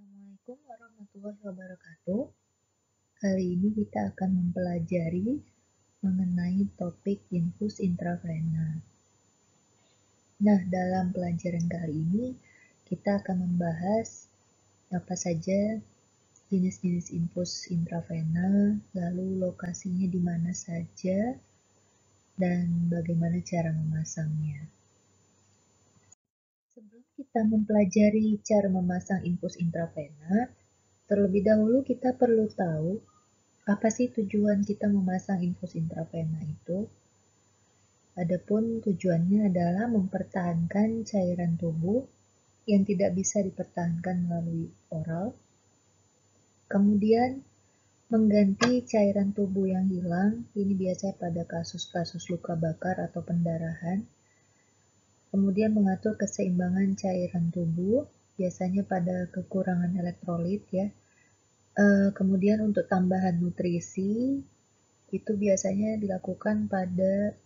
Assalamualaikum warahmatullahi wabarakatuh. Kali ini kita akan mempelajari mengenai topik infus intravena. Nah, dalam pelajaran kali ini kita akan membahas apa saja jenis-jenis infus intravena, lalu lokasinya di mana saja, dan bagaimana cara memasangnya. Sebelum kita mempelajari cara memasang infus intravena, terlebih dahulu kita perlu tahu apa sih tujuan kita memasang infus intravena itu? Adapun tujuannya adalah mempertahankan cairan tubuh yang tidak bisa dipertahankan melalui oral, kemudian mengganti cairan tubuh yang hilang, ini biasanya pada kasus-kasus luka bakar atau pendarahan, kemudian mengatur keseimbangan cairan tubuh, biasanya pada kekurangan elektrolit ya. Kemudian untuk tambahan nutrisi, itu biasanya dilakukan pada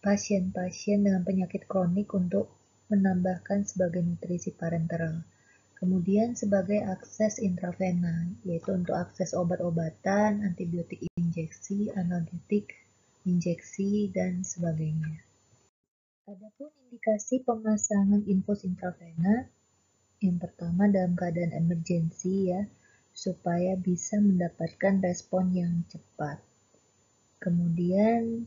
pasien-pasien dengan penyakit kronik untuk menambahkan sebagai nutrisi parenteral. Kemudian sebagai akses intravena, yaitu untuk akses obat-obatan, antibiotik injeksi, analgetik injeksi, dan sebagainya. Adapun indikasi pemasangan infus intravena, yang pertama dalam keadaan emergensi ya, supaya bisa mendapatkan respon yang cepat. Kemudian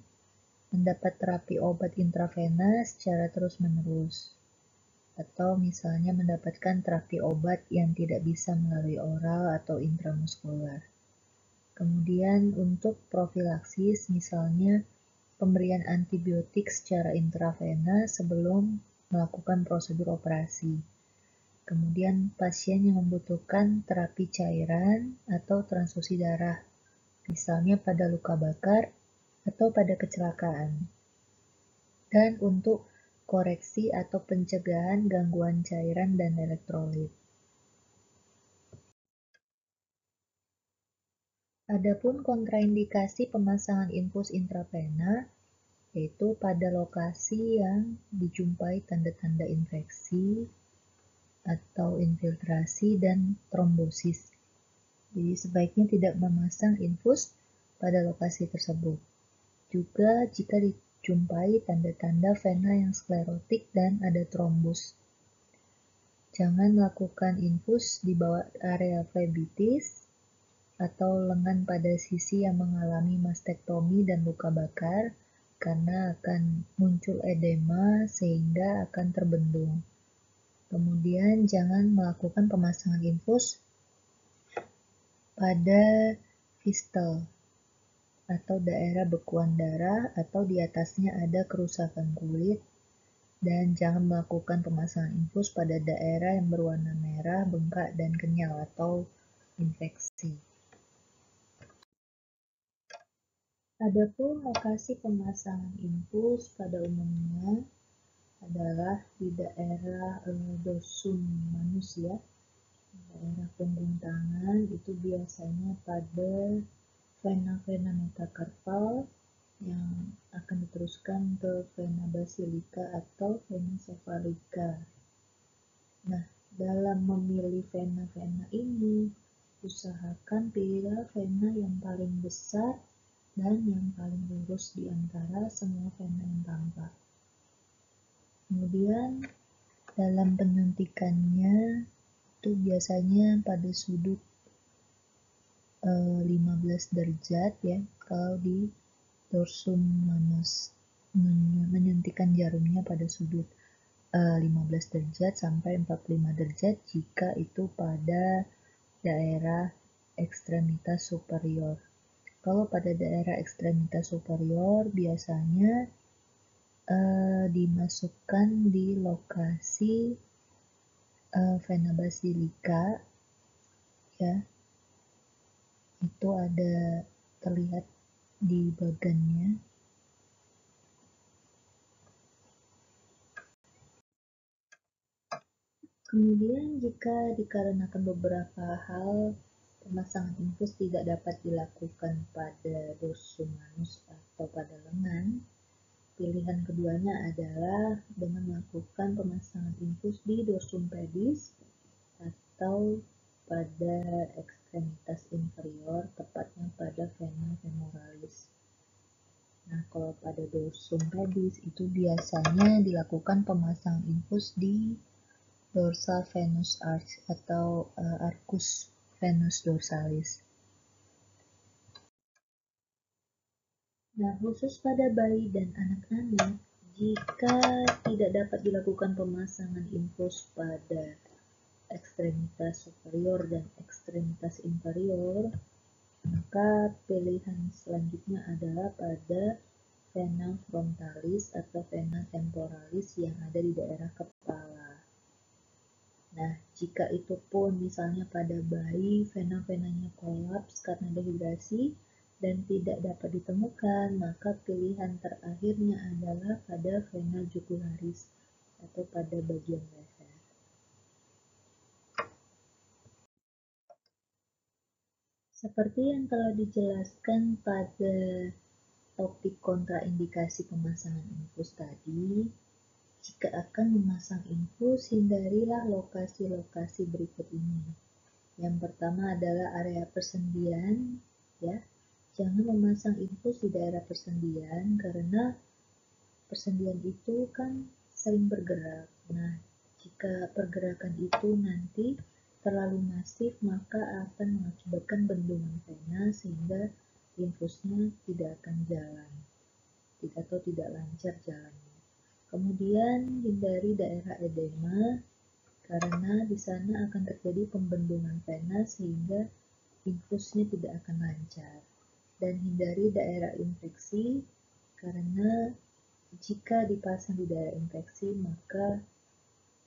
mendapat terapi obat intravena secara terus-menerus, atau misalnya mendapatkan terapi obat yang tidak bisa melalui oral atau intramuskular. Kemudian untuk profilaksis, misalnya pemberian antibiotik secara intravena sebelum melakukan prosedur operasi. Kemudian pasien yang membutuhkan terapi cairan atau transfusi darah, misalnya pada luka bakar atau pada kecelakaan. Dan untuk koreksi atau pencegahan gangguan cairan dan elektrolit. Adapun kontraindikasi pemasangan infus intravena, yaitu pada lokasi yang dijumpai tanda-tanda infeksi atau infiltrasi dan trombosis. Jadi sebaiknya tidak memasang infus pada lokasi tersebut. Juga jika dijumpai tanda-tanda vena yang sklerotik dan ada trombus. Jangan lakukan infus di bawah area flebitis atau lengan pada sisi yang mengalami mastektomi dan luka bakar karena akan muncul edema sehingga akan terbendung. Kemudian jangan melakukan pemasangan infus pada fistel atau daerah bekuan darah atau di atasnya ada kerusakan kulit, dan jangan melakukan pemasangan infus pada daerah yang berwarna merah, bengkak, dan kenyal atau infeksi. Adapun lokasi pemasangan infus pada umumnya adalah di daerah dorsum manus ya, daerah punggung tangan, itu biasanya pada vena-vena metakarpal yang akan diteruskan ke vena basilika atau vena cephalica. Nah, dalam memilih vena-vena ini, usahakan pilihlah vena yang paling besar dan yang paling lurus di antara semua vena yang tampak. Kemudian dalam penyuntikannya itu biasanya pada sudut 15 derajat ya, kalau di dorsum manus, menyuntikkan jarumnya pada sudut 15 derajat sampai 45 derajat jika itu pada daerah ekstremitas superior. Kalau pada daerah ekstremitas superior biasanya dimasukkan di lokasi vena basilika ya, itu ada terlihat di bagannya. Kemudian jika dikarenakan beberapa hal pemasangan infus tidak dapat dilakukan pada dorsum manus atau pada lengan, pilihan keduanya adalah dengan melakukan pemasangan infus di dorsum pedis atau pada ekstremitas inferior, tepatnya pada vena femoralis. Nah, kalau pada dorsum pubis itu biasanya dilakukan pemasangan infus di dorsal venous arch atau arcus venous dorsalis. Nah, khusus pada bayi dan anak-anak, jika tidak dapat dilakukan pemasangan infus pada ekstremitas superior dan ekstremitas inferior, maka pilihan selanjutnya adalah pada vena frontalis atau vena temporalis yang ada di daerah kepala. Nah, jika itu pun misalnya pada bayi vena-venanya kolaps karena dehidrasi dan tidak dapat ditemukan, maka pilihan terakhirnya adalah pada vena jugularis atau pada bagian leher. Seperti yang telah dijelaskan pada topik kontraindikasi pemasangan infus tadi, jika akan memasang infus, hindarilah lokasi-lokasi berikut ini. Yang pertama adalah area persendian, ya. Jangan memasang infus di daerah persendian karena persendian itu kan sering bergerak. Nah, jika pergerakan itu nanti terlalu masif, maka akan mengakibatkan bendungan vena sehingga infusnya tidak akan jalan atau tidak lancar jalannya. Kemudian hindari daerah edema karena di sana akan terjadi pembendungan vena sehingga infusnya tidak akan lancar. Dan hindari daerah infeksi karena jika dipasang di daerah infeksi maka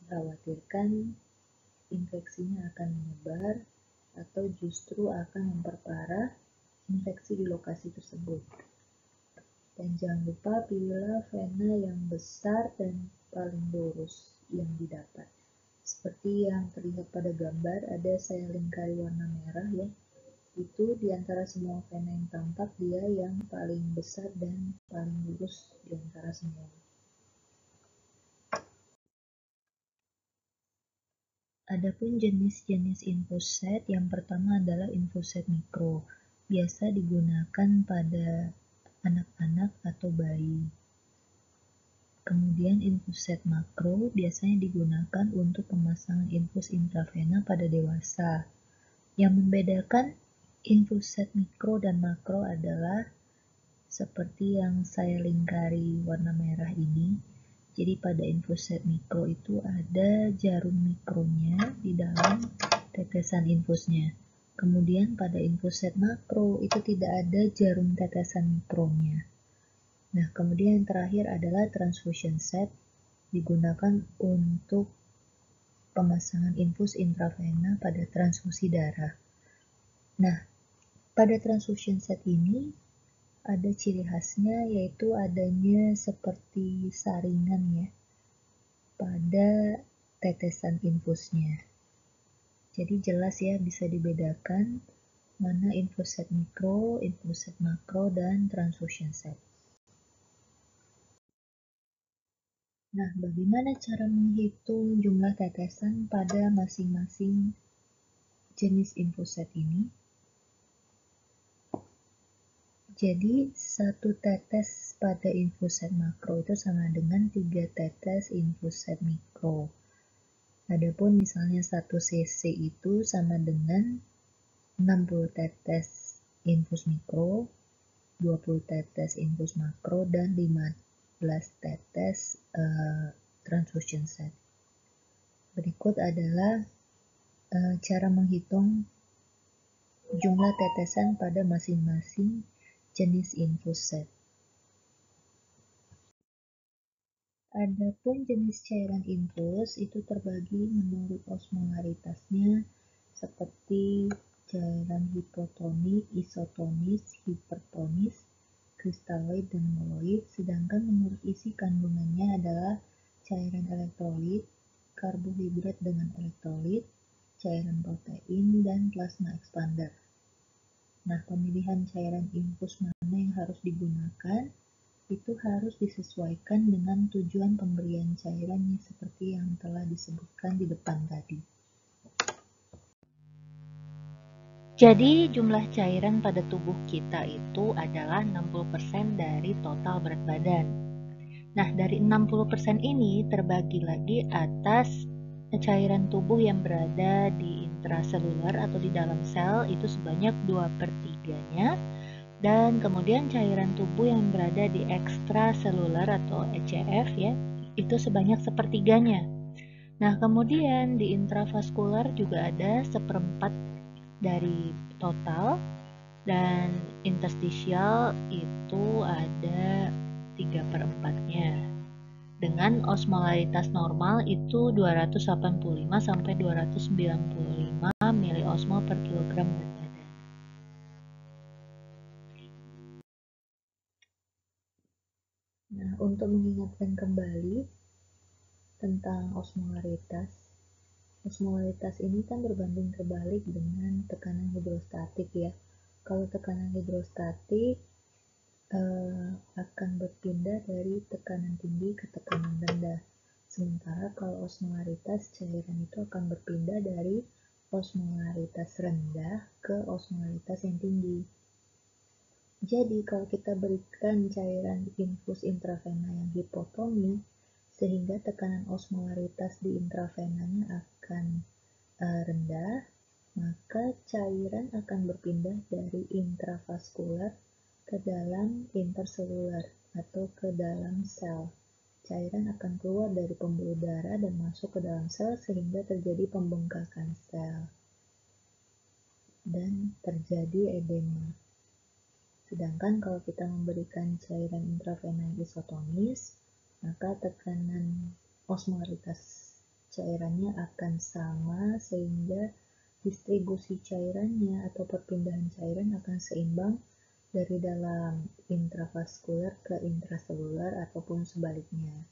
dikhawatirkan infeksinya akan menyebar atau justru akan memperparah infeksi di lokasi tersebut. Dan jangan lupa pilihlah vena yang besar dan paling lurus yang didapat. Seperti yang terlihat pada gambar, ada saya lingkari warna merah ya. Itu diantara semua vena yang tampak, dia yang paling besar dan paling lurus diantara semua. Adapun jenis-jenis infuset, yang pertama adalah infuset mikro. Biasa digunakan pada anak-anak atau bayi. Kemudian infuset makro biasanya digunakan untuk pemasangan infus intravena pada dewasa. Yang membedakan infuset mikro dan makro adalah seperti yang saya lingkari warna merah ini. Jadi pada infuset mikro itu ada jarum mikronya di dalam tetesan infusnya. Kemudian pada infuset makro itu tidak ada jarum tetesan mikronya. Nah, kemudian yang terakhir adalah transfusion set, digunakan untuk pemasangan infus intravena pada transfusi darah. Nah, pada transfusion set ini ada ciri khasnya yaitu adanya seperti saringan ya pada tetesan infusnya. Jadi jelas ya bisa dibedakan mana infuset mikro, infuset makro, dan transfusion set. Nah, bagaimana cara menghitung jumlah tetesan pada masing-masing jenis infuset ini? Jadi, 1 tetes pada infuset makro itu sama dengan 3 tetes infuset mikro. Adapun misalnya 1 cc itu sama dengan 60 tetes infus mikro, 20 tetes infus makro, dan 15 tetes transfusion set. Berikut adalah cara menghitung jumlah tetesan pada masing-masing jenis infus set. Adapun jenis cairan infus itu terbagi menurut osmolaritasnya seperti cairan hipotonik, isotonis, hipertonis, kristaloid, dan moloid, sedangkan menurut isi kandungannya adalah cairan elektrolit, karbohidrat dengan elektrolit, cairan protein, dan plasma expander. Nah, pemilihan cairan infus mana yang harus digunakan itu harus disesuaikan dengan tujuan pemberian cairannya seperti yang telah disebutkan di depan tadi. Jadi jumlah cairan pada tubuh kita itu adalah 60% dari total berat badan. Nah, dari 60% ini terbagi lagi atas cairan tubuh yang berada di intraseluler atau di dalam sel itu sebanyak 2/3-nya, dan kemudian cairan tubuh yang berada di ekstraseluler atau ECF ya, itu sebanyak 1/3-nya. Nah, kemudian di intravaskular juga ada 1/4 dari total, dan interstisial itu ada 3/4-nya. Dengan osmolaritas normal itu 285 sampai 295 miliosmol per kilogram berat badan. Nah, untuk mengingatkan kembali tentang osmolaritas, osmolaritas ini kan berbanding terbalik dengan tekanan hidrostatik ya. Kalau tekanan hidrostatik akan berpindah dari tekanan tinggi ke tekanan rendah. Sementara kalau osmolaritas cairan itu akan berpindah dari osmolaritas rendah ke osmolaritas yang tinggi. Jadi kalau kita berikan cairan infus intravena yang hipotonik, sehingga tekanan osmolaritas di intravenanya akan rendah, maka cairan akan berpindah dari intravaskular ke dalam interseluler atau ke dalam sel. Cairan akan keluar dari pembuluh darah dan masuk ke dalam sel sehingga terjadi pembengkakan sel dan terjadi edema. Sedangkan kalau kita memberikan cairan intravena yang isotonis, maka tekanan osmolaritas cairannya akan sama sehingga distribusi cairannya atau perpindahan cairan akan seimbang dari dalam intravaskular ke intraseluler ataupun sebaliknya.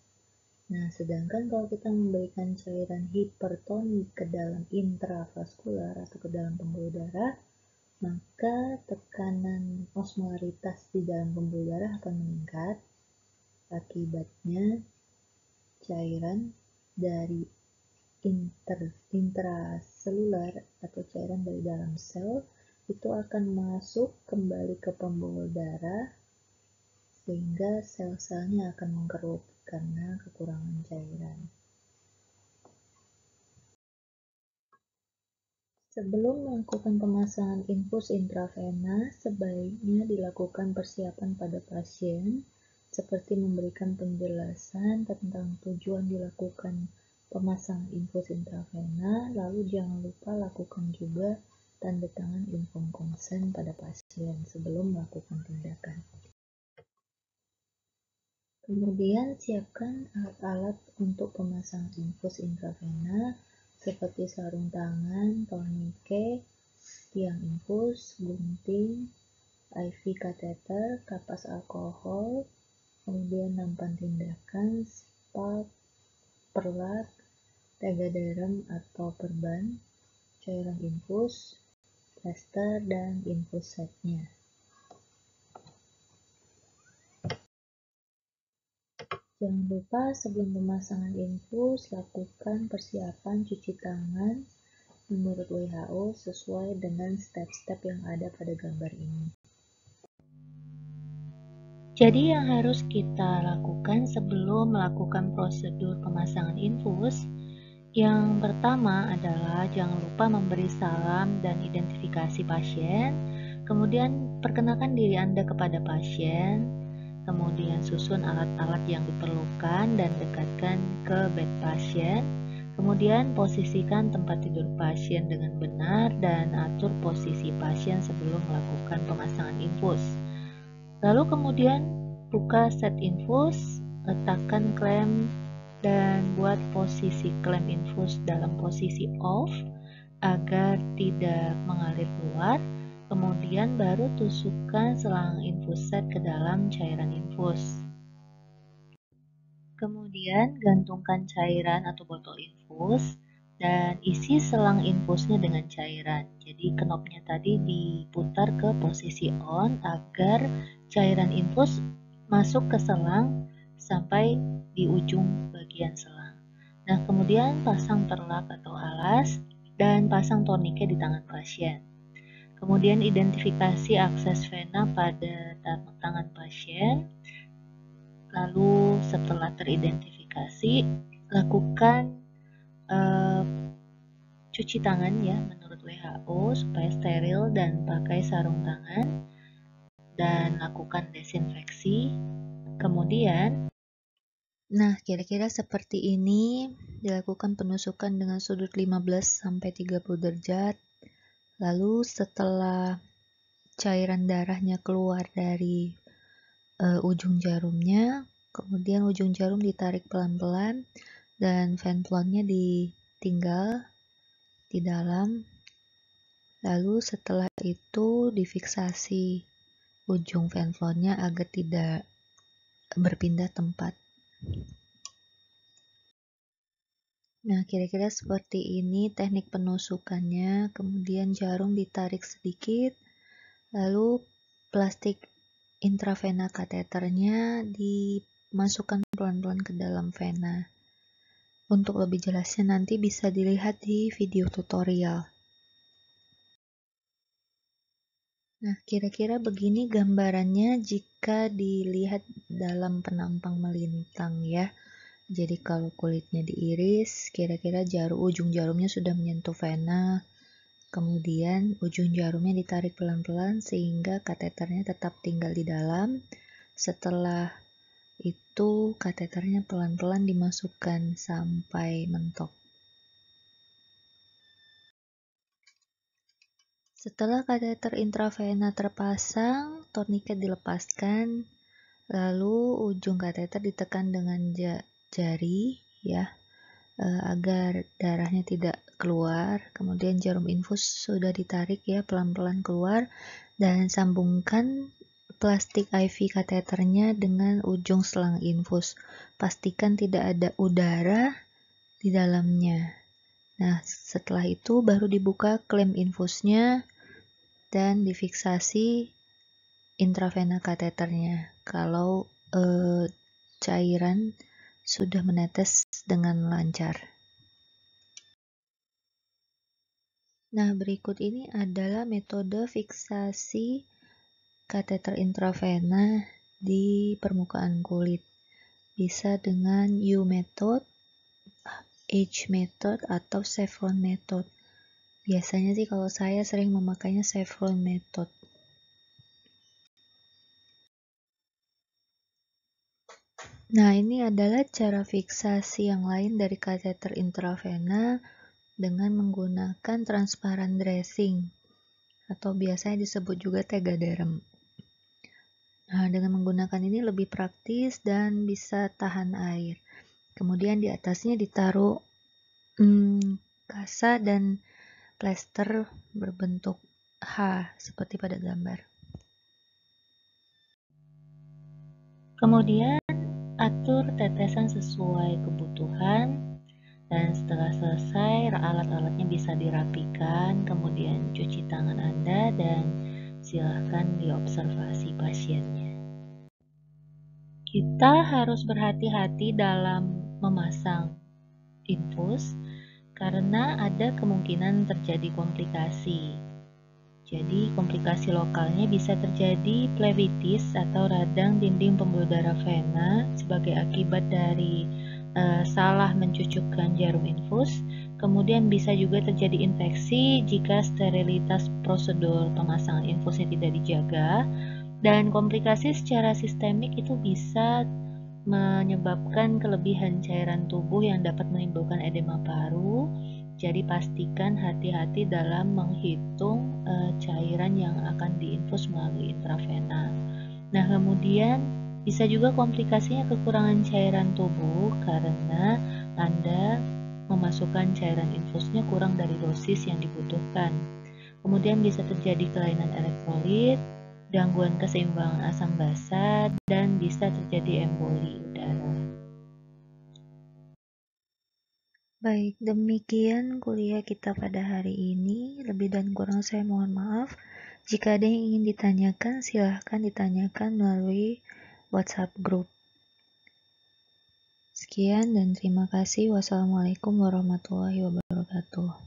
Nah, sedangkan kalau kita memberikan cairan hipertonik ke dalam intravaskular atau ke dalam pembuluh darah, maka tekanan osmolaritas di dalam pembuluh darah akan meningkat. Akibatnya, cairan dari intraseluler atau cairan dari dalam sel itu akan masuk kembali ke pembuluh darah sehingga sel-selnya akan mengkerut karena kekurangan cairan. Sebelum melakukan pemasangan infus intravena, sebaiknya dilakukan persiapan pada pasien, seperti memberikan penjelasan tentang tujuan dilakukan pemasangan infus intravena, lalu jangan lupa lakukan juga tanda tangan inform consent pada pasien sebelum melakukan tindakan. Kemudian siapkan alat-alat untuk pemasangan infus intravena seperti sarung tangan, tourniquet, tiang infus, gunting, IV catheter, kapas alkohol, kemudian nampan tindakan, spalt, perlat, tegaderm atau perban, cairan infus, plester, dan infus setnya. Jangan lupa sebelum pemasangan infus, lakukan persiapan cuci tangan menurut WHO sesuai dengan step-step yang ada pada gambar ini. Jadi yang harus kita lakukan sebelum melakukan prosedur pemasangan infus, yang pertama adalah jangan lupa memberi salam dan identifikasi pasien, kemudian perkenalkan diri Anda kepada pasien, kemudian susun alat-alat yang diperlukan dan dekatkan ke bed pasien, kemudian posisikan tempat tidur pasien dengan benar dan atur posisi pasien sebelum melakukan pemasangan infus. Lalu kemudian buka set infus, letakkan klem dan buat posisi klem infus dalam posisi off agar tidak mengalir keluar. Kemudian baru tusukkan selang infus set ke dalam cairan infus. Kemudian gantungkan cairan atau botol infus dan isi selang infusnya dengan cairan. Jadi knopnya tadi diputar ke posisi on agar cairan infus masuk ke selang sampai di ujung bagian selang. Nah, kemudian pasang perlak atau alas dan pasang tourniquet di tangan pasien. Kemudian identifikasi akses vena pada tangan pasien. Lalu setelah teridentifikasi, lakukan cuci tangan ya menurut WHO supaya steril dan pakai sarung tangan dan lakukan desinfeksi. Kemudian, nah kira-kira seperti ini, dilakukan penusukan dengan sudut 15-30 derajat. Lalu setelah cairan darahnya keluar dari ujung jarumnya, kemudian ujung jarum ditarik pelan-pelan dan venflonnya ditinggal di dalam. Lalu setelah itu difiksasi ujung venflonnya agar tidak berpindah tempat. Nah, kira-kira seperti ini teknik penusukannya. Kemudian jarum ditarik sedikit, lalu plastik intravena kateternya dimasukkan pelan-pelan ke dalam vena. Untuk lebih jelasnya nanti bisa dilihat di video tutorial. Nah, kira-kira begini gambarannya jika dilihat dalam penampang melintang ya. Jadi kalau kulitnya diiris, kira-kira ujung jarumnya sudah menyentuh vena. Kemudian ujung jarumnya ditarik pelan-pelan sehingga kateternya tetap tinggal di dalam. Setelah itu kateternya pelan-pelan dimasukkan sampai mentok. Setelah kateter intravena terpasang, torniket dilepaskan, lalu ujung kateter ditekan dengan jari ya, agar darahnya tidak keluar. Kemudian jarum infus sudah ditarik ya pelan-pelan keluar, dan sambungkan plastik IV kateternya dengan ujung selang infus. Pastikan tidak ada udara di dalamnya. Nah, setelah itu baru dibuka klem infusnya dan difiksasi intravena kateternya. Kalau cairan sudah menetes dengan lancar. Nah, berikut ini adalah metode fiksasi kateter intravena di permukaan kulit. Bisa dengan U method, H method, atau Chevron method. Biasanya sih kalau saya sering memakainya Chevron method. Nah, ini adalah cara fiksasi yang lain dari kateter intravena dengan menggunakan transparan dressing atau biasanya disebut juga tegaderm. Nah, dengan menggunakan ini lebih praktis dan bisa tahan air. Kemudian di atasnya ditaruh kasa dan plester berbentuk H seperti pada gambar. Kemudian atur tetesan sesuai kebutuhan, dan setelah selesai alat-alatnya bisa dirapikan, kemudian cuci tangan Anda dan silahkan diobservasi pasiennya. Kita harus berhati-hati dalam memasang infus karena ada kemungkinan terjadi komplikasi. Jadi komplikasi lokalnya bisa terjadi plebitis atau radang dinding pembuluh darah vena sebagai akibat dari salah mencucukkan jarum infus. Kemudian bisa juga terjadi infeksi jika sterilitas prosedur pemasangan infusnya tidak dijaga. Dan komplikasi secara sistemik itu bisa menyebabkan kelebihan cairan tubuh yang dapat menimbulkan edema paru. Jadi pastikan hati-hati dalam menghitung cairan yang akan diinfus melalui intravena. Nah, kemudian bisa juga komplikasinya kekurangan cairan tubuh karena Anda memasukkan cairan infusnya kurang dari dosis yang dibutuhkan. Kemudian bisa terjadi kelainan elektrolit, gangguan keseimbangan asam basa, dan bisa terjadi emboli udara. Baik, demikian kuliah kita pada hari ini. Lebih dan kurang saya mohon maaf. Jika ada yang ingin ditanyakan, silahkan ditanyakan melalui WhatsApp group. Sekian dan terima kasih. Wassalamualaikum warahmatullahi wabarakatuh.